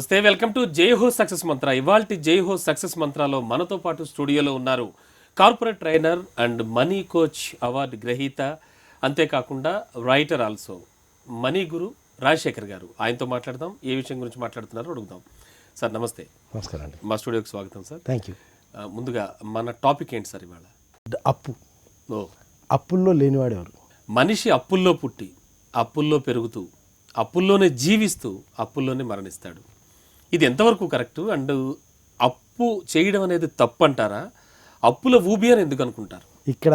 నమస్తే, welcome to జై హో సక్సెస్ మంత్ర. ఇవాల్టి జై హో సక్సెస్ మంత్రాలో మనతో పాటు స్టూడియోలో ఉన్నారు corporate trainer and money coach award గ్రహీత, అంతేకాకుండా రైటర్ ఆల్సో మనీ గురు రాజశేఖర్ గారు. ఆయనతో మాట్లాడదాం. ఏ విషయం గురించి మాట్లాడుతున్నారో అడుగుదాం. సార్ నమస్తే. నమస్కారం అండి. మా స్టూడియోకి స్వాగతం సార్. Thank you. ముందుగా మన టాపిక్ ఏంటి సార్ ఇవాళ? అప్పు. అప్పుల్లో లేనివాడు ఎవరు? మనిషి అప్పుల్లో పుట్టి అప్పుల్లో పెరుగుతూ అప్పుల్లోనే జీవిస్తూ అప్పుల్లోనే మరణిస్తాడు. ఇది ఎంతవరకు కరెక్టు? అండ్ అప్పు చేయడం అనేది తప్పు అంటారా? అప్పుల ఊబి అని ఎందుకు అనుకుంటారు? ఇక్కడ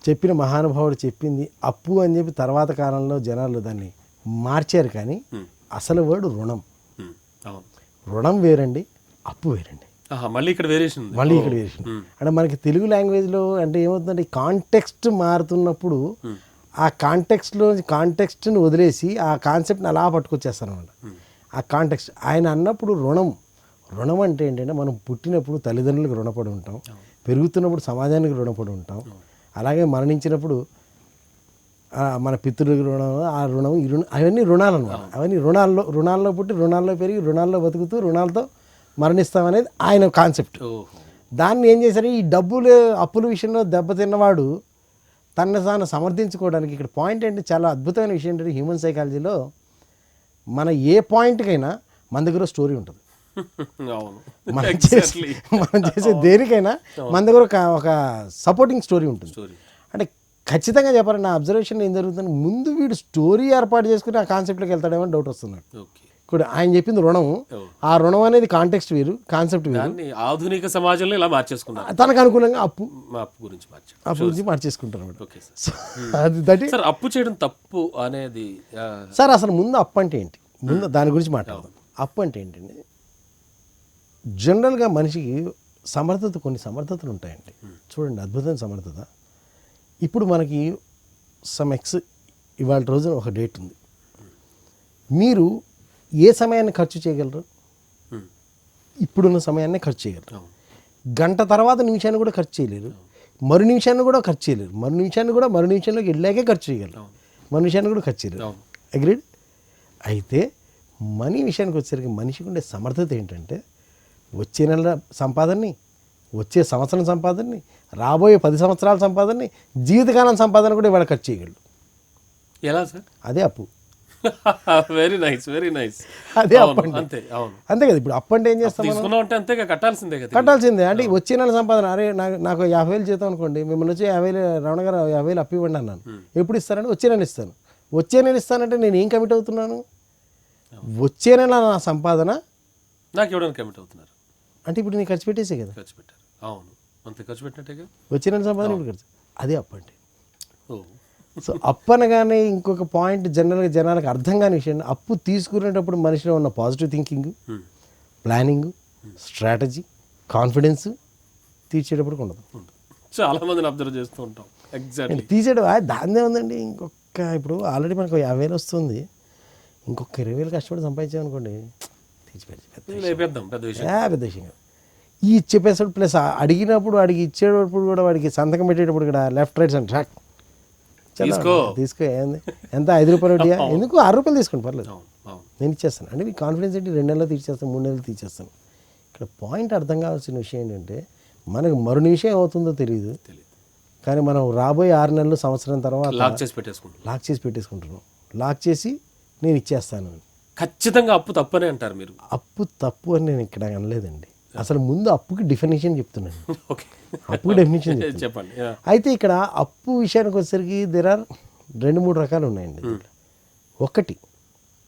చెప్పిన మహానుభావుడు చెప్పింది అప్పు అని చెప్పి తర్వాత కాలంలో జనాలు దాన్ని మార్చారు, కానీ అసలు వర్డ్ రుణం. అవును, రుణం వేరండి, అప్పు వేరండి. మళ్ళీ ఇక్కడ వేరియేషన్ ఉంది. మళ్ళీ ఇక్కడ వేరియేషన్ అంటే మనకి తెలుగు లాంగ్వేజ్లో అంటే ఏమవుతుందంటే కాంటెక్స్ట్ మారుతున్నప్పుడు ఆ కాంటెక్స్ట్ని వదిలేసి ఆ కాన్సెప్ట్ని అలా పట్టుకొచ్చేస్తారు అనమాట. ఆ కాంటెక్స్ట్ ఆయన అన్నప్పుడు రుణం అంటే ఏంటంటే మనం పుట్టినప్పుడు తల్లిదండ్రులకు రుణపడి ఉంటాం, పెరుగుతున్నప్పుడు సమాజానికి రుణపడి ఉంటాం, అలాగే మరణించినప్పుడు మన పితృలకు రుణం, ఆ రుణం అవన్నీ రుణాలు అనమాట. అవన్నీ రుణాల్లో పుట్టి రుణాల్లో పెరిగి రుణాల్లో బతుకుతూ రుణాలతో మరణిస్తామనేది ఆయన కాన్సెప్ట్. దాన్ని ఏం చేశారు, ఈ అప్పుల విషయంలో దెబ్బతిన్నవాడు తనను తాను సమర్థించుకోవడానికి ఇక్కడ పాయింట్ ఏంటి, చాలా అద్భుతమైన విషయం ఏంటంటే హ్యూమన్ సైకాలజీలో మన ఏ పాయింట్కైనా మన దగ్గర స్టోరీ ఉంటుంది. మనం చేసే దేనికైనా మన దగ్గర ఒక సపోర్టింగ్ స్టోరీ ఉంటుంది. అంటే ఖచ్చితంగా చెప్పాలి, నా అబ్జర్వేషన్ ఏం జరుగుతుంది, ముందు వీడు స్టోరీ ఏర్పాటు చేసుకుని ఆ కాన్సెప్ట్లోకి వెళ్తాడేమో డౌట్ వస్తున్నాడు. ఇప్పుడు ఆయన చెప్పింది రుణం, ఆ రుణం అనేది కాంటెక్స్ట్ వేరు, కాన్సెప్ట్ వేరు. ఆధునిక సమాజంలో ఇలా మార్చేసుకున్నారు, తనకు అనుకూలంగా అప్పు గురించి మార్చేసుకుంటారు. అప్పు చేయడం తప్పు అనేది సార్ అసలు ముందు అప్పు అంటే ఏంటి, ముందు దాని గురించి మాట్లాడదాం. అప్పు అంటే ఏంటండి, జనరల్గా మనిషికి కొన్ని సమర్థతలు ఉంటాయండి. చూడండి, అద్భుతమైన సమర్థత. ఇప్పుడు మనకి ఇవాళ రోజున ఒక డేట్ ఉంది, మీరు ఏ సమయాన్ని ఖర్చు చేయగలరు? ఇప్పుడున్న సమయాన్ని ఖర్చు చేయగలరు. గంట తర్వాత నిమిషాన్ని కూడా ఖర్చు చేయలేరు, మరు నిమిషాన్ని కూడా ఖర్చు చేయలేరు, మరు నిమిషంలోకి వెళ్ళాకే ఖర్చు చేయగలరు, మరు నిమిషాన్ని కూడా ఖర్చు చేయలేరు. అగ్రీడ్? అయితే మనీ విషయానికి వచ్చేసరికి మనిషికి ఉండే సమర్థత ఏంటంటే వచ్చే నెల సంపాదనని, వచ్చే సంవత్సరం సంపాదనని, రాబోయే 10 సంవత్సరాల సంపాదనని, జీవితకాలం సంపాదన కూడా ఇవాళ ఖర్చు చేయగలడు. ఎలా సార్? అదే అప్పు. Very nice, very nice. అదే అప్పు అంటే అంతే కదా. ఇప్పుడు అప్పు అంటే ఏం చేస్తాం, కట్టాల్సిందే. అంటే వచ్చే నెల సంపాదన, అరే నాకు 50,000 జీతం అనుకోండి, మిమ్మల్ని వచ్చి 50,000 రమణ గారు 50,000 అప్పు ఇవ్వండి అన్నాను. ఎప్పుడు ఇస్తానంటే వచ్చే నెల ఇస్తాను. వచ్చే నెల ఇస్తానంటే నేను ఏం కమిట్ అవుతున్నాను? వచ్చే నెల నా సంపాదన నాకు ఇవ్వడానికి కమిట్ అవుతున్నారు. అంటే ఇప్పుడు నేను ఖర్చు పెట్టేసే కదా. ఖర్చు పెట్టారు, అవును, అంతే ఖర్చు పెట్టినట్టే. వచ్చే నెల సంపాదన ఇప్పుడు ఖర్చు, అదే అప్పు అంటే. సో అప్పు అనగానే ఇంకొక పాయింట్ జనరల్గా జనాలకు అర్థం కాని విషయం, అప్పు తీసుకునేటప్పుడు మనిషిలో ఉన్న positive thinking, planning, strategy, confidence తీర్చేటప్పుడు ఉండదు. చాలా మందిని అబ్జర్వ్ చేస్తూ ఉంటాం. ఎగ్జాక్ట్లీ తీసేయడం దాన్నే ఉందండి. ఇప్పుడు ఆల్రెడీ మనకు 50,000 వస్తుంది, ఇంకొక 20,000 కష్టపడి సంపాదించామనుకోండి, పెద్ద విషయం. ఈ చెప్పేసాడు ప్లస్ అడిగినప్పుడు ఇచ్చేటప్పుడు కూడా వాడికి సంతకం పెట్టేటప్పుడు కూడా లెఫ్ట్ రైట్ అండ్ ట్రాక్ తీసుకో ఏంది, ఎంత 5 రూపాయలు వడ్డీయా, ఎందుకు 6 రూపాయలు తీసుకోండి పర్లేదు, నేను ఇచ్చేస్తాను. అంటే మీకు కాన్ఫిడెన్స్ ఏంటి, 2 నెలలు తీర్చేస్తాను, 3 నెలలు తీర్చేస్తాను. ఇక్కడ పాయింట్ అర్థం కావాల్సిన విషయం ఏంటంటే మనకు మరో నిమిషం ఏమవుతుందో తెలియదు, కానీ మనం రాబోయే 6 నెలలు సంవత్సరం తర్వాత లాక్ చేసి పెట్టేసుకుంటున్నాం. లాక్ చేసి నేను ఇచ్చేస్తాను. ఖచ్చితంగా అప్పు తప్పనే అంటారు మీరు? అప్పు తప్పు అని నేను ఇక్కడ అనలేదండి. అసలు ముందు అప్పుకి డెఫినేషన్ చెప్తున్నాను. అప్పుకి డెఫినేషన్ చెప్పండి. అయితే ఇక్కడ అప్పు విషయానికి వచ్చేసరికి దేర్ ఆర్ 2-3 రకాలు ఉన్నాయండి. ఒకటి,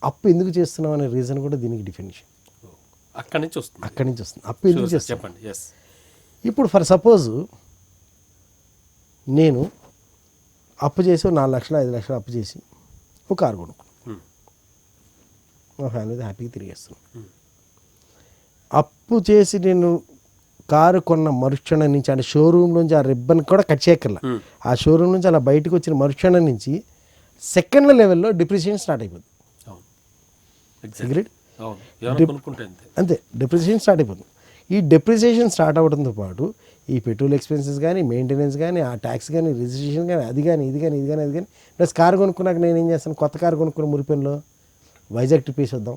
అప్పు ఎందుకు చేస్తున్నాం అనే రీజన్ కూడా దీనికి డెఫినేషన్ అక్కడి నుంచి వస్తుంది. అప్పు ఎందుకు చేస్తాం చెప్పండి. ఇప్పుడు ఫర్ సపోజ్ నేను అప్పు చేసి 4 లక్షలు 5 లక్షలు అప్పు చేసి ఒక కారు కొనుక్కున్నాను, మా ఫ్యామిలీ హ్యాపీగా తిరిగేస్తున్నాను. అప్పు చేసి నేను కారు కొన్న మరుక్షణం నుంచి, అంటే షోరూమ్ నుంచి ఆ రిబ్బన్ కూడా కట్ చేయక్కర్లా, ఆ షోరూమ్ నుంచి అలా బయటకు వచ్చిన మరుక్షణం నుంచి సెకండ్ల లెవెల్లో డిప్రిసియేషన్ స్టార్ట్ అయిపోతుంది. అంతే, డిప్రిసియేషన్ స్టార్ట్ అయిపోతుంది. ఈ డిప్రిసియేషన్ స్టార్ట్ అవ్వడంతో పాటు ఈ పెట్రోల్ ఎక్స్పెన్సెస్ కానీ, మెయింటెనెన్స్ కానీ, ఆ ట్యాక్స్ కానీ, రిజిస్ట్రేషన్ కానీ, అది కానీ ప్లస్ కారు కొనుక్కున్నాక నేను ఏం చేస్తాను, కొత్త కారు కొనుక్కున్న మురిపెన్లో వైజాగ్ ట్రిప్ వేసి వద్దాం,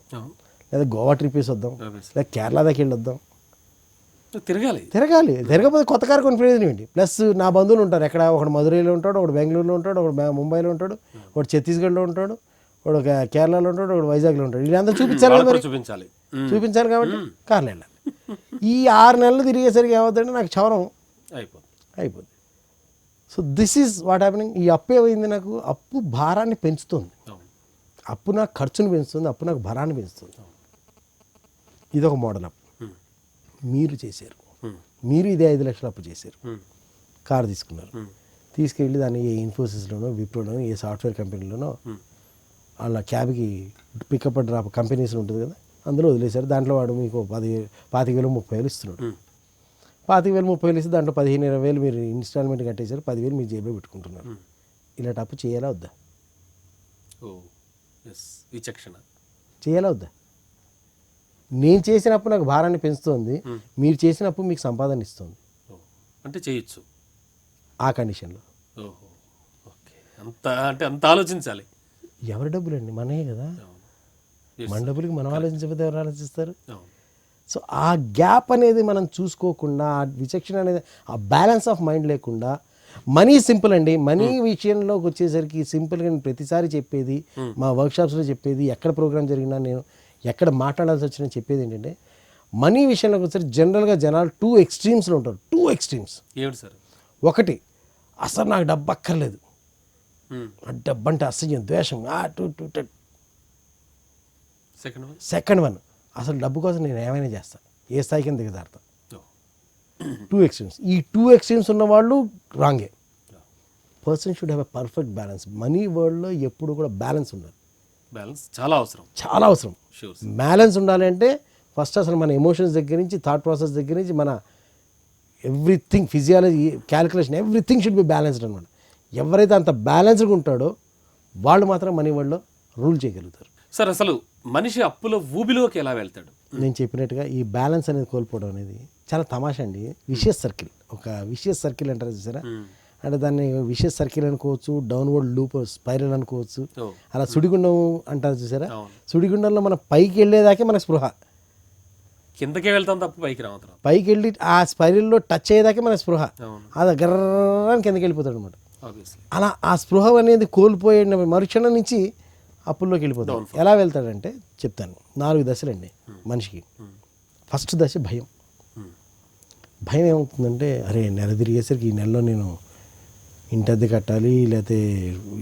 లేదా గోవా ట్రిప్ వేసి వద్దాం, లేదా కేరళ దాకా వెళ్ళి వద్దాం. తిరగాలి. తిరగకపోతే కొత్త కారు కొని ప్రయోజనం ఏంటి? ప్లస్ నా బంధువులు ఉంటారు ఎక్కడ, ఒకడు మధురైలో ఉంటాడు, ఒకడు బెంగళూరులో ఉంటాడు, ఒకడు ముంబైలో ఉంటాడు, ఒకడు ఛత్తీస్గఢ్లో ఉంటాడు, ఒకడు కేరళలో ఉంటాడు, ఒకడు వైజాగ్లో ఉంటాడు. వీళ్ళందరూ చూపించాలి కాబట్టి కార్లో వెళ్ళాలి. ఈ 6 నెలలు తిరిగేసరికి ఏమవుతుందంటే నాకు క్షవరం అయిపోతుంది. So this is what happening. ఈ అప్పు ఏమైంది, నాకు అప్పు భారాన్ని పెంచుతుంది. అప్పు నాకు ఖర్చును పెంచుతుంది, అప్పు నాకు భారాన్ని పెంచుతుంది. ఇదొక మోడల్ అప్పు మీరు చేశారు. మీరు ఇదే 5 లక్షలు అప్పు చేశారు, కారు తీసుకున్నారు, తీసుకెళ్ళి దాన్ని ఏ ఇన్ఫోసిస్లోనో, విప్రోలోనో, ఏ సాఫ్ట్వేర్ కంపెనీలోనో వాళ్ళ క్యాబ్కి పికప్ అండ్ డ్రాప్ కంపెనీస్ ఉంటుంది కదా, అందులో వదిలేశారు. దాంట్లో వాడు మీకు 25,000 30,000 ఇస్తున్నాడు. 25,000 30,000 ఇస్తే దాంట్లో 15,000 20,000 మీరు ఇన్స్టాల్మెంట్ కట్టేశారు, 10,000 మీ జేబులో పెట్టుకుంటున్నారు. ఇలాంటి అప్పు చేయాలా వద్దా? చేయాలా వద్దా? నేను చేసినప్పుడు నాకు భారాన్ని పెంచుతుంది, మీరు చేసినప్పుడు మీకు సంపాదన ఇస్తుంది. అంటే చేయొచ్చు ఆ కండిషన్లో. అంత ఆలోచించాలి. ఎవరి డబ్బులండి? మనయే కదా. మన డబ్బులకి మనం ఆలోచించకపోతే ఎవరు ఆలోచిస్తారు? సో ఆ గ్యాప్ అనేది మనం చూసుకోకుండా, ఆ విచక్షణ అనేది, ఆ బ్యాలెన్స్ ఆఫ్ మైండ్ లేకుండా, మనీ సింపుల్ అండి. మనీ విషయంలోకి వచ్చేసరికి సింపుల్గా నేను ప్రతిసారి చెప్పేది, మా వర్క్షాప్స్లో చెప్పేది, ఎక్కడ ప్రోగ్రామ్ జరిగినా నేను ఎక్కడ మాట్లాడాల్సి వచ్చినా చెప్పేది ఏంటంటే, మనీ విషయంలోకి వచ్చేసరికి జనరల్గా జనాలు 2 ఎక్స్ట్రీమ్స్లో ఉంటారు. 2 ఎక్స్ట్రీమ్స్. ఏమిటి సార్? ఒకటి, అసలు నాకు డబ్బు అక్కర్లేదు, డబ్బు అంటే అసహ్యం, ద్వేషం. సెకండ్ వన్, అసలు డబ్బు కోసం నేను ఏమైనా చేస్తాను, ఏ స్థాయికి దిగజారుతా. 2 ఎక్స్ట్రీమ్స్. ఈ 2 ఎక్స్ట్రీమ్స్ ఉన్న వాళ్ళు రాంగే. Person should have a perfect balance. Money వరల్డ్లో ఎప్పుడు కూడా బ్యాలెన్స్ ఉండాలి. బ్యాలెన్స్ చాలా అవసరం. బ్యాలెన్స్ ఉండాలి అంటే ఫస్ట్ అసలు మన ఎమోషన్స్ దగ్గర నుంచి, థాట్ ప్రాసెస్ దగ్గర నుంచి, మన everything, physiology, calculation, everything should be balanced అనమాట. ఎవరైతే అంత బ్యాలెన్స్డ్గా ఉంటాడో వాళ్ళు మాత్రం మనీ వరల్డ్లో రూల్ చేయగలుగుతారు. సార్, అసలు మనిషి అప్పులో ఊబిలోకి ఎలా వెళ్తాడు? నేను చెప్పినట్టుగా ఈ బ్యాలెన్స్ అనేది కోల్పోవడం అనేది చాలా తమాషా అండి. విషియస్ సర్కిల్, ఒక విషియస్ సర్కిల్ అంటారు చూసారా, అంటే దాన్ని విషియస్ సర్కిల్ అనుకోవచ్చు, డౌన్వర్డ్ లూప్ స్పైరల్ అనుకోవచ్చు, అలా సుడిగుండం అంటారు చూసారా. సుడిగుండంలో మనం పైకి వెళ్ళేదాకే మనకు స్పృహ, కిందకే వెళ్తాం తప్ప పైకి రావద్దు. పైకి వెళ్ళి ఆ స్పైరల్లో టచ్ అయ్యేదాకే మనకు స్పృహ, అది గర్రాన్ని కిందకి వెళ్ళిపోతాడు అనమాట. అలా ఆ స్పృహ అనేది కోల్పోయిన మరుక్షణం నుంచి అప్పుల్లోకి వెళ్ళిపోతాడు. ఎలా వెళ్తాడంటే చెప్తాను. 4 దశలండి మనిషికి. ఫస్ట్ దశ భయం. భయం ఏమవుతుందంటే, అరే నెల తిరిగేసరికి ఈ నెలలో నేను ఇంటి అద్దె కట్టాలి, లేకపోతే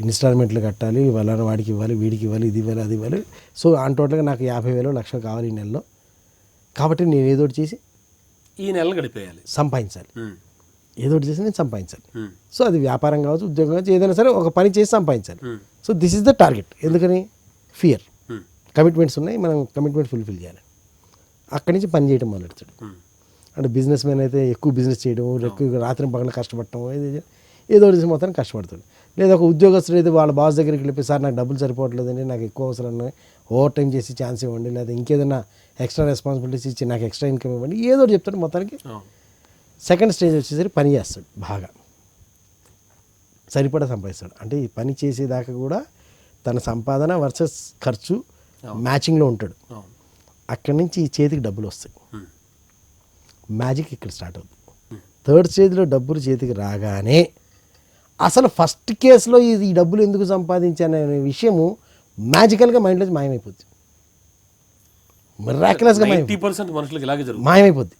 ఇన్స్టాల్మెంట్లు కట్టాలి, వాళ్ళని వాడికి ఇవ్వాలి, వీడికి ఇవ్వాలి, ఇది ఇవ్వాలి, అది ఇవ్వాలి. సో టోటల్గా నాకు 50,000 1,00,000 కావాలి ఈ నెలలో. కాబట్టి నేను ఏదోటి చేసి ఈ నెల గడిపేయాలి, సంపాదించాలి. ఏదోటి చేసి నేను సంపాదించాలి. సో అది వ్యాపారం కావచ్చు, ఉద్యోగం కావచ్చు, ఏదైనా సరే ఒక పని చేసి సంపాదించాలి. So this is the target. ఎందుకని? ఫియర్. కమిట్మెంట్స్ ఉన్నాయి, మనం కమిట్మెంట్ ఫుల్ఫిల్ చేయాలి. అక్కడి నుంచి పని చేయడం మొదలెడతాడు. అంటే బిజినెస్ మ్యాన్ అయితే ఎక్కువ బిజినెస్ చేయడం, ఎక్కువ రాత్రి పగల కష్టపడటం, ఏదో చేసి మొత్తం కష్టపడతాడు. లేదా ఒక ఉద్యోగస్తుడు అయితే వాళ్ళ బాస్ దగ్గరికి వెళ్ళిపోయి, సార్ నాకు డబ్బులు సరిపోవట్లేదండి, నాకు ఎక్కువ అవసరం ఉన్నాయి, ఓవర్ టైం చేసి ఛాన్స్ ఇవ్వండి, లేదా ఇంకేదైనా ఎక్స్ట్రా రెస్పాన్సిబిలిటీస్ ఇచ్చి నాకు ఎక్స్ట్రా ఇన్కమ్ ఇవ్వండి, ఏదో చెప్తాడు. మొత్తానికి సెకండ్ స్టేజ్ వచ్చేసరికి పని చేస్తాడు, బాగా సరిపడా సంపాదిస్తాడు. అంటే ఈ పని చేసేదాకా కూడా తన సంపాదన వర్సెస్ ఖర్చు మ్యాచింగ్లో ఉంటాడు. అక్కడి నుంచి ఈ చేతికి డబ్బులు వస్తాయి. మ్యాజిక్ ఇక్కడ స్టార్ట్ అవుతుంది. థర్డ్ స్టేజ్లో డబ్బులు చేతికి రాగానే అసలు ఫస్ట్ కేసులో ఈ డబ్బులు ఎందుకు సంపాదించాననే విషయము మ్యాజికల్గా మైండ్లో మాయమైపోద్ది. మిరాక్యులస్గా మాయమైపోద్ది.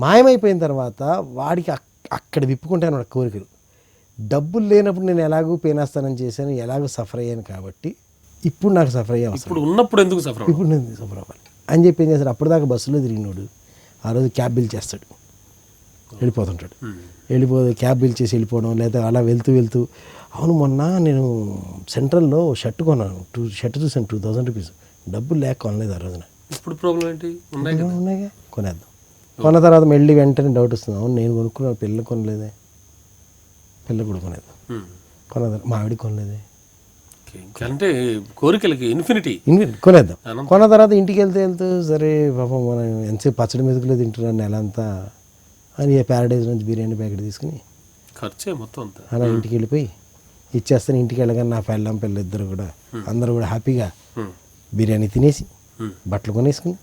మాయమైపోయిన తర్వాత వాడికి అక్కడ విప్పుకుంటాను వాడి కోరికలు. డబ్బులు లేనప్పుడు నేను ఎలాగూ పేనేస్తానని చేశాను, ఎలాగో సఫర్ అయ్యాను, కాబట్టి ఇప్పుడు నాకు సఫర్ అయ్యే అవసరం, ఇప్పుడు ఉన్నప్పుడు ఎందుకు సఫర్, ఇప్పుడు నేను సఫర్ అవ్వాలి అని చెప్పి ఏం చేస్తాడు, అప్పటిదాకా బస్సులో తిరిగినోడు ఆ రోజు క్యాబ్ బిల్ చేస్తాడు, వెళ్ళిపోతుంటాడు. క్యాబ్ బిల్ చేసి వెళ్ళిపోవడం, లేదా అలా వెళ్తూ అవును మొన్న నేను సెంట్రల్లో షర్ట్ కొన్నాను, షర్ట్ చూసాను 2,000 రూపీస్, డబ్బులు లేక కొనలేదు ఆ రోజున. ఇప్పుడు ప్రాబ్లం ఏంటి? ఉన్నాయిగా, కొనేద్దాం. కొన్న తర్వాత మళ్ళీ వెంటనే డౌట్ వస్తుంది, అవును నేను కొనుక్కున్నాను, పిల్లలు కొనలేదే, పిల్లలు కూడా కొనేద్దాం, మా ఆవిడ కొనలేదే, అంటే కోరికలకి ఇన్ఫినిటీ కొనేద్దాం. కొన్న తర్వాత ఇంటికి వెళ్తూ సరే పాపం మనం ఎంతసేపు పచ్చడి మెతుకులో తింటున్నాను నెల అంతా అని ప్యారడైజ్ నుంచి బిర్యానీ ప్యాకెట్ తీసుకుని ఖర్చే మొత్తం అంతా అలా ఇంటికి వెళ్ళిపోయి ఇచ్చేస్తాను. ఇంటికి వెళ్ళగానే నా పిల్ల ఇద్దరు కూడా అందరూ కూడా హ్యాపీగా బిర్యానీ తినేసి బట్టలు కొనేసుకుని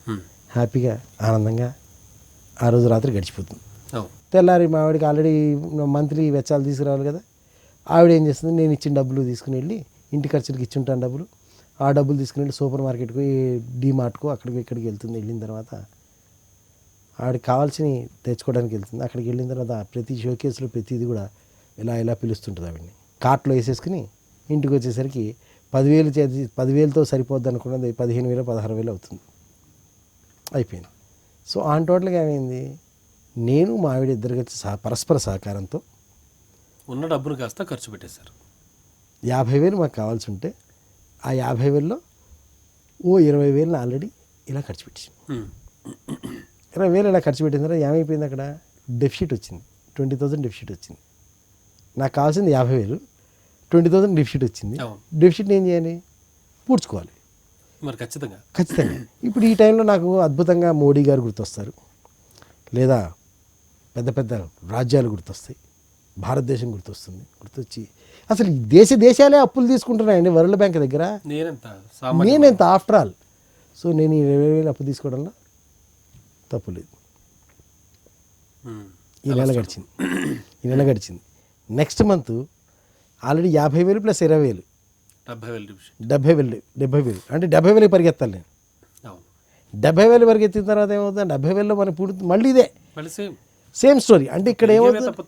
హ్యాపీగా ఆనందంగా ఆ రోజు రాత్రి గడిచిపోతుంది. అవును. తెల్లారి మా ఆవిడకి ఆల్రెడీ మంత్లీ వెచ్చాలు తీసుకురావాలి కదా. ఆవిడ ఏం చేస్తుంది, నేను ఇచ్చిన డబ్బులు తీసుకుని వెళ్ళి ఇంటి ఖర్చులకి ఇచ్చి ఉంటాను డబ్బులు. ఆ డబ్బులు తీసుకుని వెళ్ళి సూపర్ మార్కెట్కు, డీమార్ట్కు అక్కడికి ఇక్కడికి వెళ్తుంది. వెళ్ళిన తర్వాత ఆవిడకి కావాల్సినవి తెచ్చుకోవడానికి వెళ్తుంది. అక్కడికి వెళ్ళిన తర్వాత ప్రతి షోకేస్లో ప్రతిది కూడా ఇలా పిలుస్తుంటుంది ఆవిడని. కార్ట్లో వేసేసుకుని ఇంటికి వచ్చేసరికి 10,000తో సరిపోద్ది అనుకున్నది 15,000 16,000 అవుతుంది. అయిపోయింది. సో ఆన్ టోటల్గా ఏమైంది, నేను మా ఆవిడ ఇద్దరు కలిసి పరస్పర సహకారంతో ఉన్న డబ్బును కాస్త ఖర్చు పెట్టేశారు. 50,000 మాకు కావాల్సి ఉంటే ఆ 50,000లో ఓ 20,000 ఆల్రెడీ ఇలా ఖర్చు పెట్టేసాం. 20,000 ఇలా ఖర్చు పెట్టిన తర్వాత ఏమైపోయింది, అక్కడ డెఫిసిట్ వచ్చింది. 20,000 డెఫిసిట్ వచ్చింది. నాకు కావాల్సింది 50,000, 20,000 డెఫిసిట్ వచ్చింది. డెఫిసిట్ని ఏం చేయాలి, పూడ్చుకోవాలి మరి ఖచ్చితంగా. ఇప్పుడు ఈ టైంలో నాకు అద్భుతంగా మోడీ గారు గుర్తొస్తారు, లేదా పెద్ద పెద్ద రాజ్యాలు గుర్తొస్తాయి, భారతదేశం గుర్తొచ్చి అసలు ఈ దేశాలే అప్పులు తీసుకుంటున్నాయండి వరల్డ్ బ్యాంక్ దగ్గర. నేనెంత ఆఫ్టర్ ఆల్. సో నేను ఈ 20,000 అప్పు తీసుకోవడంలో తప్పు లేదు. ఈ నెల గడిచింది. నెక్స్ట్ మంత్ ఆల్రెడీ 50,000 ప్లస్ 20,000 70,000 అంటే 70,000 పరిగెత్తాలి నేను. 70,000 పరిగెత్తిన తర్వాత ఏమవుతుంది, 70,000లో మన పూర్తి మళ్ళీ ఇదే సేమ్ స్టోరీ. అంటే ఇక్కడ ఏమవుతుంది,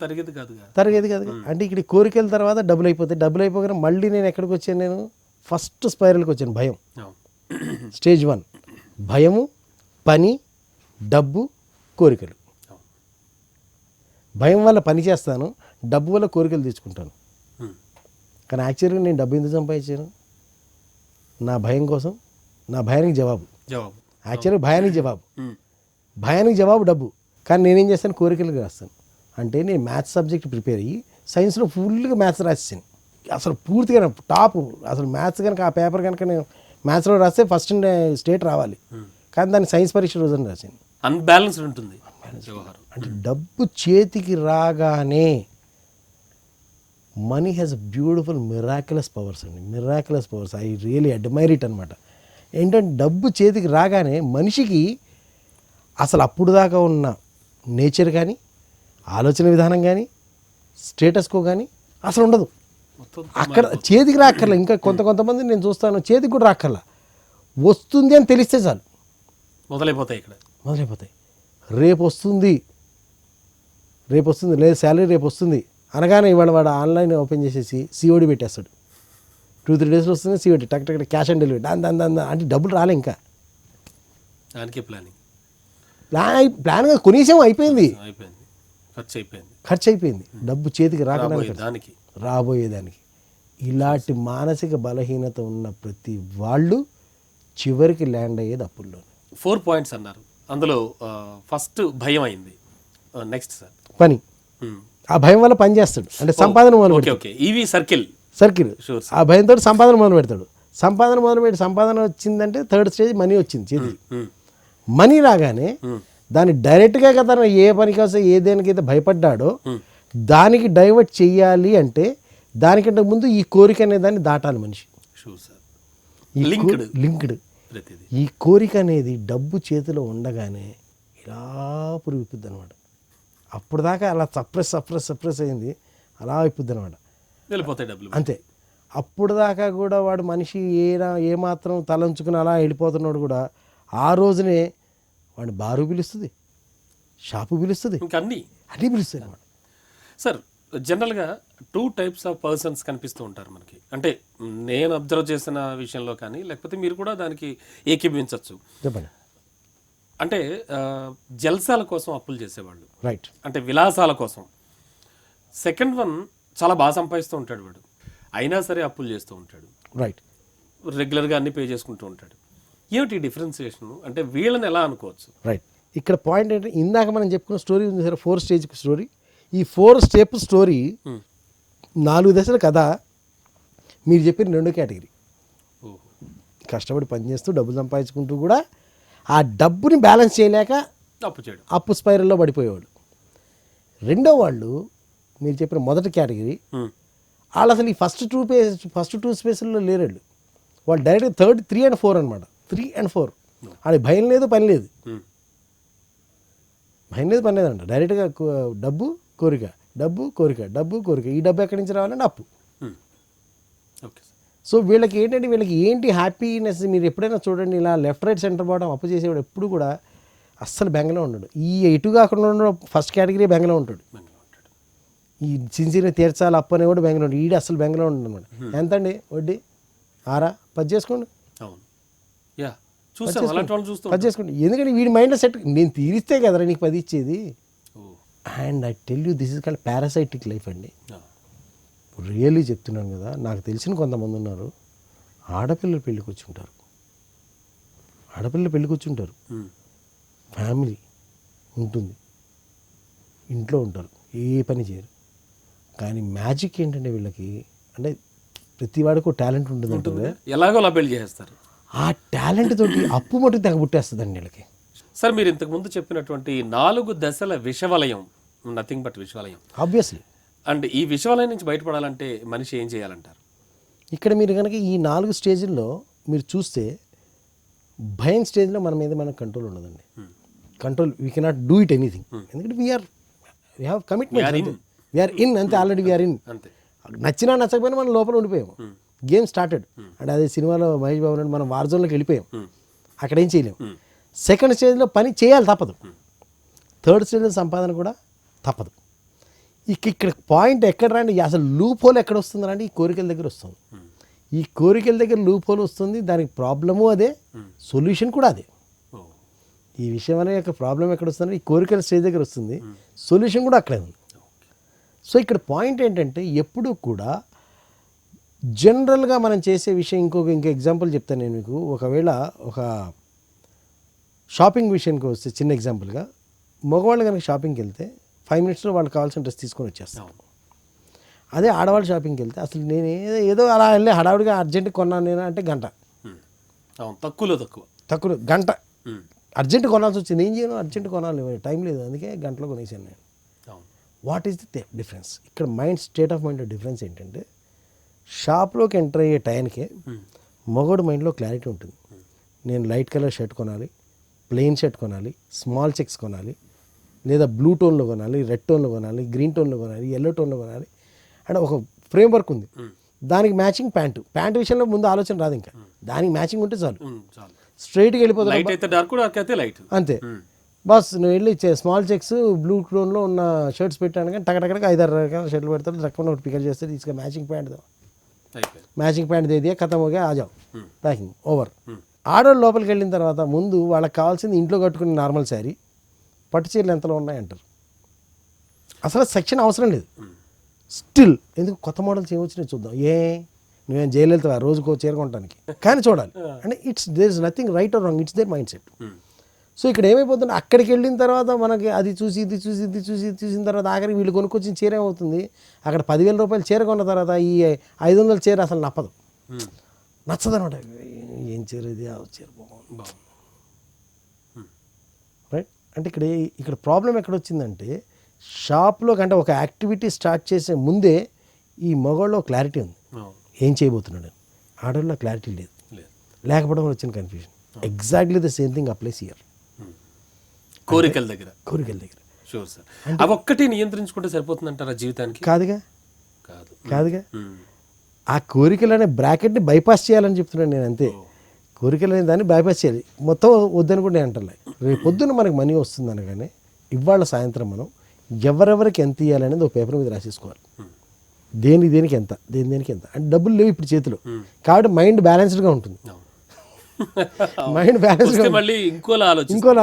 తరగేది కాదు. అంటే ఇక్కడ కోరికల తర్వాత డబ్బులు అయిపోతాయి. డబ్బులు అయిపోగానే మళ్ళీ నేను ఎక్కడికి వచ్చాను, నేను ఫస్ట్ స్పైరల్కి వచ్చాను. భయం, స్టేజ్ 1. భయము, పని, డబ్బు, కోరికలు. భయం వల్ల పని చేస్తాను, డబ్బు వల్ల కోరికలు తెచ్చుకుంటాను. కానీ యాక్చువల్గా నేను డబ్బు ఎందుకు సంపాదించాను, నా భయం కోసం. నా భయానికి జవాబు యాక్చువల్గా భయానికి జవాబు డబ్బు. కానీ నేనేం చేస్తాను, కోరికలు రాస్తాను. అంటే నేను మ్యాథ్స్ సబ్జెక్ట్ ప్రిపేర్ అయ్యి సైన్స్లో ఫుల్గా మ్యాథ్స్ రాసేసాను. అసలు పూర్తిగా టాప్. అసలు మ్యాథ్స్ కనుక ఆ పేపర్ కనుక నేను మ్యాథ్స్లో రాస్తే ఫస్ట్ స్టేట్ రావాలి. కానీ దాన్ని సైన్స్ పరీక్ష రోజున రాశాను. అన్బ్యాలెన్స్డ్ ఉంటుంది. అంటే డబ్బు చేతికి రాగానే money has beautiful miraculous powers అండి. Miraculous powers, I really admire it అనమాట. ఏంటంటే డబ్బు చేతికి రాగానే మనిషికి అసలు అప్పుడు దాకా ఉన్న నేచర్ కానీ, ఆలోచన విధానం కానీ, స్టేటస్కో కానీ అసలు ఉండదు. అక్కడ చేతికి రాక్కర్లా. ఇంకా కొంతమంది నేను చూస్తాను చేతికి కూడా రాక్కర్లా, వస్తుంది అని తెలిస్తే చాలు మొదలైపోతాయి. రేపు వస్తుంది లేదు శాలరీ రేపు వస్తుంది అనగానే ఇవాళ వాడు ఆన్లైన్ ఓపెన్ చేసేసి సిఓడి పెట్టేస్తాడు. 2-3 డేస్లో వస్తుంది సిఓడి, టక్ క్యాష్ ఆన్ డెలివరీ. దాని అంటే డబ్బులు రాలే. ఇంకా ప్లాన్ కొనేసాము, అయిపోయింది, ఖర్చు అయిపోయింది. డబ్బు చేతికి రాబోయేదానికి. ఇలాంటి మానసిక బలహీనత ఉన్న ప్రతి వాళ్ళు చివరికి ల్యాండ్ అయ్యేది అప్పుల్లో. 4 పాయింట్స్ అన్నారు, అందులో ఫస్ట్ భయం అయింది. నెక్స్ట్ సార్ పని. ఆ భయం వల్ల పని చేస్తాడు, అంటే సంపాదన మొదలు సర్కిల్. ఆ భయంతో సంపాదన మొదలు పెడతాడు. సంపాదన వచ్చిందంటే థర్డ్ స్టేజ్ మనీ వచ్చింది చేతికి. మనీ రాగానే దాన్ని డైరెక్ట్గా కదా ఏ పని కోసం ఏ దేనికైతే భయపడ్డాడో దానికి డైవర్ట్ చెయ్యాలి అంటే దానికంటే ముందు ఈ కోరిక అనే దాన్ని దాటాలి మనిషి. లింక్డ్. ఈ కోరిక అనేది డబ్బు చేతిలో ఉండగానే ఇలా పురిగిపోద్ది అనమాట. అప్పుడు దాకా అలా సప్రెస్ అయింది, అలా అయిపోద్ది అనమాట, వెళ్ళిపోతాయి డబ్బులు అంతే. అప్పుడు దాకా కూడా వాడు మనిషి ఏమాత్రం తలంచుకుని అలా వెళ్ళిపోతున్నాడు కూడా ఆ రోజునే వాడిని బారు పిలుస్తుంది, షాపు పిలుస్తుంది, ఇంకా అన్నీ పిలుస్తుంది అనమాట. సార్ జనరల్గా 2 types ఆఫ్ పర్సన్స్ కనిపిస్తూ ఉంటారు మనకి. అంటే నేను అబ్జర్వ్ చేసిన విషయంలో కానీ, లేకపోతే మీరు కూడా దానికి ఏకీభవించవచ్చు. చెప్పండి. అంటే జల్సాల కోసం అప్పులు చేసేవాళ్ళు, రైట్, అంటే విలాసాల కోసం. సెకండ్ వన్ చాలా బాగా సంపాదిస్తూ ఉంటాడు వాడు, అయినా సరే అప్పులు చేస్తూ ఉంటాడు, రైట్, రెగ్యులర్గా అన్ని పే చేసుకుంటూ ఉంటాడు. ఏమిటి డిఫరెన్సియేషన్, అంటే వీళ్ళని ఎలా అనుకోవచ్చు? రైట్. ఇక్కడ పాయింట్ ఏంటంటే ఇందాక మనం చెప్పుకున్న స్టోరీ ఉంది సరే, 4 స్టేజ్ స్టోరీ. ఈ 4 స్టెప్ స్టోరీ 4 దశల కథ. మీరు చెప్పిన 2 కేటగిరీ, కష్టపడి పనిచేస్తూ డబ్బులు సంపాదించుకుంటూ కూడా ఆ డబ్బుని బ్యాలెన్స్ చేయలేక అప్పు స్పైరల్లో పడిపోయేవాడు. రెండో వాళ్ళు మీరు చెప్పిన మొదటి కేటగిరీ, వాళ్ళు అసలు ఈ ఫస్ట్ టూ స్పేస్లో లేరు. వాళ్ళు డైరెక్ట్ 3 and 4 అనమాట. 3 and 4 ఆడికి భయం లేదు పని లేదు, ఉమ్. భయం లేదు పని లేదంట. డైరెక్ట్గా డబ్బు కోరిక, డబ్బు కోరిక, డబ్బు కోరిక. ఈ డబ్బు ఎక్కడి నుంచి రావాలంటే అప్పు. ఉమ్. Okay sir. సో వీళ్ళకి ఏంటంటే వీళ్ళకి ఏంటి హ్యాపీనెస్, మీరు ఎప్పుడైనా చూడండి ఇలా లెఫ్ట్ రైట్ సెంటర్ బాటం అప్పు చేసేవాడు ఎప్పుడు కూడా అస్సలు బెంగలో ఉండడు. ఈ ఎటు కాకుండా ఉండడం ఫస్ట్ కేటగిరీ బెంగలో ఉంటాడు. మంచిగా ఉంటాడు. ఈ సిన్సియర్గా తీర్చాలి అప్పు అనేవాడు బెంగలో ఉంటాడు. ఈడు అస్సలు బెంగలో ఉండడు అనమాట. ఎంత అండి వడ్డీ? 10 చేసుకోండి, అవును, యా చూస్తాం, అలాంటి వాళ్ళు చూస్తాం. 10 చేసుకోండి. ఎందుకంటే వీడి మైండ్లో సెట్, నేను తీరిస్తే కదరా నీకు 10 ఇచ్చేది. ఓ. And I tell you this is called parasitic life అండి. ఆ. రియల్లీ చెప్తున్నాను కదా, నాకు తెలిసిన కొంతమంది ఉన్నారు, ఆడపిల్లలు పెళ్ళికి వచ్చి ఉంటారు, ఆడపిల్లలు పెళ్ళికి వచ్చి ఉంటారు, ఉమ్. ఫ్యామిలీ ఉంటుంది, ఇంట్లో ఉంటారు, ఏ పని చేయరు. కానీ మ్యాజిక్ ఏంటంటే వీళ్ళకి, అంటే ప్రతి వాడికి టాలెంట్ ఉంటుంది అంటే ఎలాగో అలా పెళ్లి చేస్తారు. ఆ టాలెంట్ తోటి అప్పు మటుకు తెగ పుట్టేస్తుందండి వీళ్ళకి. సార్ మీరు ఇంతకు ముందు చెప్పినటువంటి 4 దశల విషవలయం, నథింగ్ బట్ విషవలయం, ఆబ్వియస్లీ అండ్ ఈ విషవలయం నుంచి బయటపడాలంటే మనిషి ఏం చేయాలంటారు? ఇక్కడ మీరు కనుక ఈ 4 స్టేజ్ల్లో మీరు చూస్తే, భయం స్టేజ్లో మన మీద మనకు కంట్రోల్ ఉండదండి. Control we cannot do it anything. ఎందుకంటే we have commitment, we're in అంతే, ఆల్రెడీ వీఆర్ ఇన్. అంతే. నచ్చినా నచ్చకపోయినా మనం లోపల ఉండిపోయాము. గేమ్ స్టార్టెడ్ అంటే అదే సినిమాలో మహేష్ బాబు నుండి మనం వార్ జోన్లోకి వెళ్ళిపోయాం, అక్కడ ఏం చేయలేము. సెకండ్ స్టేజ్లో పని చేయాలి తప్పదు, థర్డ్ స్టేజ్లో సంపాదన కూడా తప్పదు. ఇక్కడ పాయింట్ ఎక్కడ రండి, అసలు లూప్ హోల్ ఎక్కడ వస్తుంది రండి, ఈ కోరికల దగ్గర వస్తుంది. ఈ కోరికల దగ్గర లూప్ హోల్ వస్తుంది, దానికి ప్రాబ్లము అదే, సొల్యూషన్ కూడా అదే. ఓ. ఈ విషయం అనే యొక్క ప్రాబ్లం ఎక్కడ వస్తుంది, ఈ కోరికల స్టేజ్ దగ్గర వస్తుంది, సొల్యూషన్ కూడా అక్కడే ఉంది. సో ఇక్కడ పాయింట్ ఏంటంటే ఎప్పుడూ కూడా జనరల్గా మనం చేసే విషయం, ఇంకో ఎగ్జాంపుల్ చెప్తాను నేను మీకు. ఒకవేళ ఒక షాపింగ్ విషయానికి వస్తే చిన్న ఎగ్జాంపుల్గా, మగవాళ్ళు కనుక షాపింగ్కి వెళ్తే 5 మినిట్స్లో వాళ్ళకి కావాల్సిన డ్రెస్ తీసుకొని వచ్చేస్తాను. అదే ఆడవాళ్ళు షాపింగ్కి వెళ్తే అసలు నేను ఏదో అలా వెళ్ళి హడావుడిగా అర్జెంట్ కొన్నాను నేను అంటే గంట, అవును, తక్కువ గంట అర్జెంట్ కొనాల్సి వచ్చింది. ఏం చేయను, అర్జెంట్ కొనాలి, టైం లేదు, అందుకే గంటలో కొనేసాను నేను. What is the difference? ఇక్కడ mind state of mind difference ఏంటంటే, షాప్లోకి ఎంటర్ అయ్యే టైంకే మగోడు మైండ్లో క్లారిటీ ఉంటుంది. నేను లైట్ కలర్ షర్ట్ కొనాలి, ప్లెయిన్ షర్ట్ కొనాలి, స్మాల్ చెక్స్ కొనాలి, లేదా బ్లూ టోన్లో కొనాలి, రెడ్ టోన్లో కొనాలి, గ్రీన్ టోన్లో కొనాలి, ఎల్లో టోన్లో కొనాలి అంటే ఒక ఫ్రేమ్ వర్క్ ఉంది. దానికి మ్యాచింగ్ ప్యాంటు విషయంలో ముందు ఆలోచన రాదు, ఇంకా దానికి మ్యాచింగ్ ఉంటే చాలు, స్ట్రైట్గా వెళ్ళిపోతాం అంతే. బస్ నువ్వు వెళ్ళి స్మాల్ చెక్స్ బ్లూ టోన్లో ఉన్న షర్ట్స్ పెట్టాను కానీ టకటకడక 5-6 రకాల షర్ట్లు పెడతారు, రకమైన ఒకటి పికర్ చేస్తే తీసుకు matching pant matching pant they ఖతం ఓకే ఆజావు ప్యాకింగ్ ఓవర్. ఆడవాళ్ళు లోపలికి వెళ్ళిన తర్వాత ముందు వాళ్ళకి కావాల్సింది ఇంట్లో కట్టుకునే నార్మల్ శారీ, పట్టు చీరలు ఎంతలో ఉన్నాయంటారు. అసలు సెక్షన్ అవసరం లేదు. స్టిల్ ఎందుకు కొత్త మోడల్స్ ఏమొచ్చినాయి చూద్దాం, నువ్వేం జయలలిత రోజుకో చీర కొనడానికి కానీ చూడాలి అంటే there is nothing right or wrong, it's their mind set. So ఇక్కడ ఏమైపోతుంది, అక్కడికి వెళ్ళిన తర్వాత మనకి అది చూసి ఇది చూసిన తర్వాత ఆఖరికి వీళ్ళు కొనుక్కొచ్చిన చీర ఏమవుతుంది, అక్కడ 10,000 రూపాయలు చీర కొన్న తర్వాత ఈ 500 చీర అసలు నచ్చదనమాట. ఏం చీర ఇది, ఆ చీర బాగుంది రైట్. అంటే ఇక్కడ ప్రాబ్లం ఎక్కడ వచ్చిందంటే, షాప్లో కంటే ఒక యాక్టివిటీ స్టార్ట్ చేసే ముందే ఈ మగవాళ్ళలో క్లారిటీ ఉంది ఏం చేయబోతున్నాడు, ఆడవాళ్ళలో క్లారిటీ లేదు, లేకపోవడం వచ్చిన confusion. Exactly the same thing applies here. కోరికల దగ్గర షూర్ సార్. అవి ఒక్కటి నియంత్రించుకుంటే సరిపోతుందంటారా జీవితానికి? కాదుగా ఆ కోరికలనే బ్రాకెట్ని బైపాస్ చేయాలని చెప్తున్నాను నేను, అంతే. కోరికలు అనే దాన్ని బైపాస్ చేయాలి, మొత్తం వద్దని కూడా నేను అంటలే. రేపు పొద్దున్న మనకు మనీ వస్తుంది అనగానే ఇవాళ సాయంత్రం మనం ఎవరెవరికి ఎంత ఇవ్వాలనేది ఒక పేపర్ మీద రాసేసుకోవాలి. దేనికి ఎంత అంటే డబ్బులు లేవు ఇప్పుడు చేతిలో, కాబట్టి మైండ్ బ్యాలెన్స్డ్గా ఉంటుంది. మైండ్ బ్యాలెన్స్గా మళ్ళీ ఇంకోలా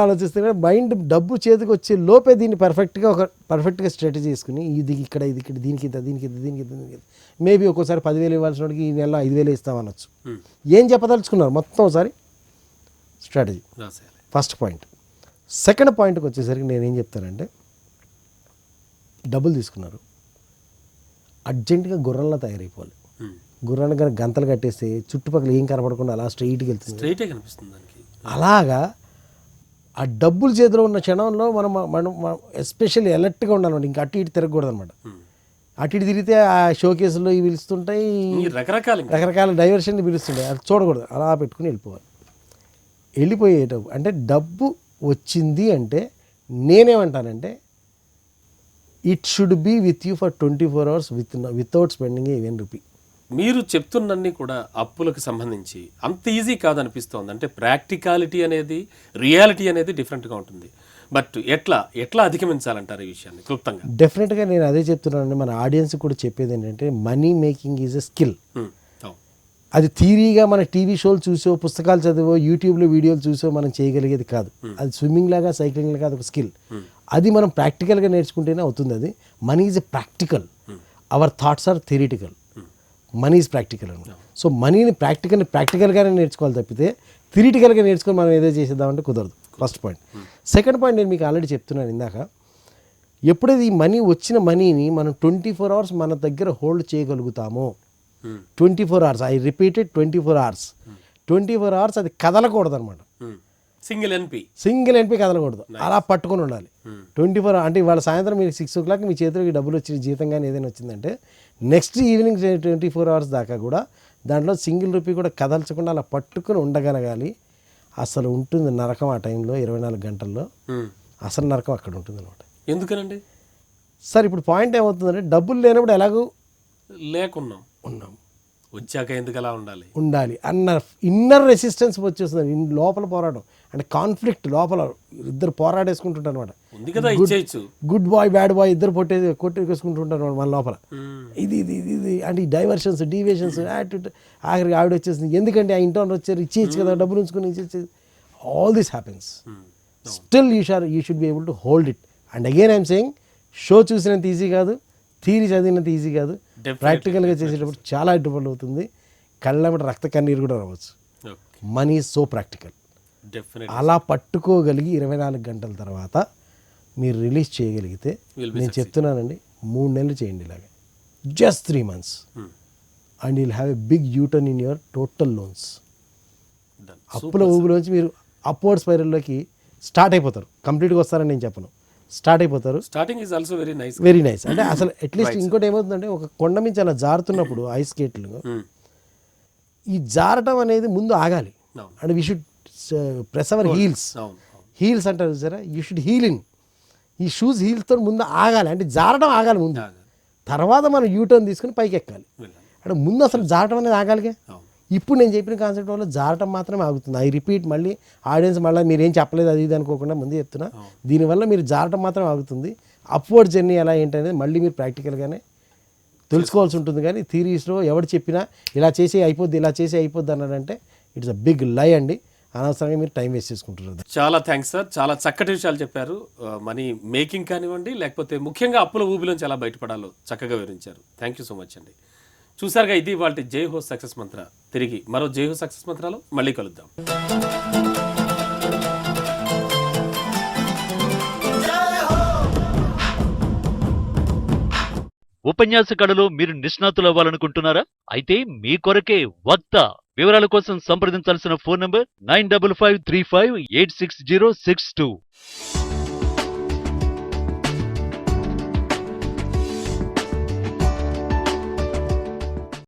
ఆలోచిస్తే మైండ్ డబ్బు చేతికి వచ్చే లోపే దీన్ని పర్ఫెక్ట్గా స్ట్రాటజీ చేసుకుని ఇది ఇక్కడ దీనికి మేబీ ఒక్కోసారి 10,000 ఇవ్వాల్సిన వాడికి ఈ నెలలో 5,000 ఇస్తామనొచ్చు. ఏం చెప్పదలుచుకున్నారు మొత్తం ఒకసారి స్ట్రాటజీ. First point. సెకండ్ పాయింట్కి వచ్చేసరికి నేనేం చెప్తానంటే, డబ్బులు తీసుకున్నారు, అర్జెంటుగా గుర్రంలా తయారైపోవాలి. గుర్రాన్ని కనుక గంతలు కట్టేస్తే చుట్టుపక్కల ఏం కనపడకుండా అలా స్ట్రైట్గా వెళ్తుంది. అలాగా ఆ డబ్బులు చేతిలో ఉన్న క్షణంలో మనం ఎస్పెషల్లీ అలర్ట్గా ఉండాలన్నమాట. ఇంకా అటు ఇటు తిరగకూడదు అనమాట. అటు ఇటు తిరిగితే ఆ షో కేసుల్లో ఇవి పిలుస్తుంటాయి, రకరకాల డైవర్షన్ పిలుస్తుంటాయి, అది చూడకూడదు, అలా పెట్టుకుని వెళ్ళిపోవాలి. వెళ్ళిపోయేటప్పుడు అంటే డబ్బు వచ్చింది అంటే నేనేమంటానంటే it should be with you for 24 hours without spending even rupee. మీరు చెప్తున్నన్ని కూడా అప్పులకు సంబంధించి అంత ఈజీ కాదనిపిస్తోంది. అంటే ప్రాక్టికాలిటీ అనేది, రియాలిటీ అనేది డిఫరెంట్గా ఉంటుంది. బట్ ఎట్లా అధిగమించాలంటారు ఈ విషయాన్ని క్లుప్తంగా? డెఫినెట్గా నేను అదే చెప్తున్నానండి. మన ఆడియన్స్ కూడా చెప్పేది ఏంటంటే money making is a skill. అది థియరీగా మన టీవీ షోలు చూసో, పుస్తకాలు చదివో, యూట్యూబ్లో వీడియోలు చూసో మనం చేయగలిగేది కాదు. అది స్విమ్మింగ్ లాగా, సైక్లింగ్ లాగా అది ఒక స్కిల్. అది మనం ప్రాక్టికల్గా నేర్చుకుంటేనే అవుతుంది. అది money is a practical, our thoughts are theoretical, money is practical అనమాట. సో మనీని ప్రాక్టికల్గానే నేర్చుకోవాలి తప్పితే థియరిటికల్గా నేర్చుకొని మనం ఏదో చేసేద్దామంటే కుదరదు. First point. సెకండ్ పాయింట్ నేను మీకు ఆల్రెడీ చెప్తున్నాను ఇందాక, ఎప్పుడైతే ఈ మనీ వచ్చిన మనీని మనం 24 hours మన దగ్గర హోల్డ్ చేయగలుగుతామో, 24 hours, I repeated 24 hours, 24 hours అది కదలకూడదు అనమాట. సింగిల్ ఎన్పి కదలకూడదు, అలా పట్టుకొని ఉండాలి. 24 అంటే ఇవాళ సాయంత్రం మీరు 6 o'clock మీ చేతిలోకి డబ్బులు వచ్చి జీతం కానీ ఏదైనా వచ్చిందంటే నెక్స్ట్ ఈవినింగ్ 24 hours దాకా కూడా దాంట్లో సింగిల్ రూపీ కూడా కదల్చకుండా అలా పట్టుకుని ఉండగలగాలి. అసలు ఉంటుంది నరకం ఆ టైంలో, 24 గంటల్లో అసలు నరకం అక్కడ ఉంటుంది అనమాట. ఎందుకనండి సార్? ఇప్పుడు పాయింట్ ఏమవుతుందంటే డబ్బులు లేనప్పుడు ఎలాగూ ఉన్నాం, వచ్చాక ఎందుకు అలా ఉండాలి అన్న ఇన్నర్ రెసిస్టెన్స్ వచ్చేస్తుంది. లోపల పోరాటం అంటే కాన్ఫ్లిక్ట్, లోపల ఇద్దరు పోరాడేసుకుంటుంటారు అనమాట. గుడ్ బాయ్ బ్యాడ్ బాయ్ ఇద్దరు కొట్టేసుకుంటుంటారు మన లోపల. ఇది అంటే ఈ డైవర్షన్స్, డీవియేషన్స్, ఆఖరికి ఆవిడ వచ్చేసింది, ఎందుకంటే ఆ ఇంట్లో వచ్చారు, ఇచ్చేయచ్చు కదా, డబ్బులు ఉంచుకొని ఇచ్చేది. All this happens. Still you should be able to hold it. And again I'm saying, show చూసినంత ఈజీ కాదు, థియరీ చదివినంత ఈజీ కాదు. ప్రాక్టికల్గా చేసేటప్పుడు చాలా ట్రబుల్ అవుతుంది. కళ్ళ రక్త కన్నీరు కూడా రావచ్చు. Money is so practical. అలా పట్టుకోగలిగి 24 గంటల తర్వాత మీరు రిలీజ్ చేయగలిగితే, నేను చెప్తున్నానండి, 3 నెలలు చేయండి ఇలాగే, just 3 months, and you'll have a big U turn in your total loans. అప్పుల ఊబిలోంచి మీరు అప్వర్డ్ స్పైరల్లోకి స్టార్ట్ అయిపోతారు. కంప్లీట్గా వస్తారని నేను చెప్పను, స్టార్ట్ అయిపోతారు. Starting is also very nice. అంటే అసలు అట్లీస్ట్ ఇంకోటి ఏమవుతుందంటే, ఒక కొండ మించి అలా జారుతున్నప్పుడు ఐస్ స్కేట్లు, ఈ జారటం అనేది ముందు ఆగాలి. అంటే we should press our heels అంటారు సరే, యూ షుడ్ హీల్ ఇన్. ఈ షూస్ హీల్స్తో ముందు ఆగాలి, అంటే జారటం ఆగాలి ముందు, తర్వాత మనం యూటర్న్ తీసుకుని పైకి ఎక్కాలి. అంటే ముందు అసలు జారటం అనేది ఆగాలిగా. ఇప్పుడు నేను చెప్పిన కాన్సెప్ట్ వల్ల జారటం మాత్రమే ఆగుతుంది. ఐ రిపీట్, మళ్ళీ ఆడియన్స్ మళ్ళీ మీరేం చెప్పలేదు అది ఇది అనుకోకుండా ముందు చెప్తున్నా, దీనివల్ల మీరు జారటం మాత్రం ఆగుతుంది. అప్వర్డ్ జర్నీ ఎలా ఏంటనేది మళ్ళీ మీరు ప్రాక్టికల్గానే తెలుసుకోవాల్సి ఉంటుంది. కానీ థియరీస్లో ఎవరు చెప్పినా ఇలా చేసి అయిపోద్ది అన్నాడంటే ఇట్స్ అ బిగ్ లై అండి. అనవసరంగా మీరు టైం వేస్ట్ చేసుకుంటున్నారు. చాలా థ్యాంక్స్ సార్, చాలా చక్కటి విషయాలు చెప్పారు. మనీ మేకింగ్ కానివ్వండి, లేకపోతే ముఖ్యంగా అప్పుల ఊబిలోంచి ఎలా బయటపడాలో చక్కగా వివరించారు. థ్యాంక్ యూ సో మచ్ అండి. చూసారుగా, ఇది వాళ్ళ జై హో సక్సెస్ మంత్ర. తిరిగి మరో జై హో సక్సెస్ మంత్రాలో మళ్ళీ కలుద్దాం. ఉపన్యాస కళలో మీరు నిష్ణాతులు అవ్వాలనుకుంటున్నారా? అయితే మీ కొరకే వక్త. వివరాల కోసం సంప్రదించాల్సిన ఫోన్ నంబర్ 9553586062.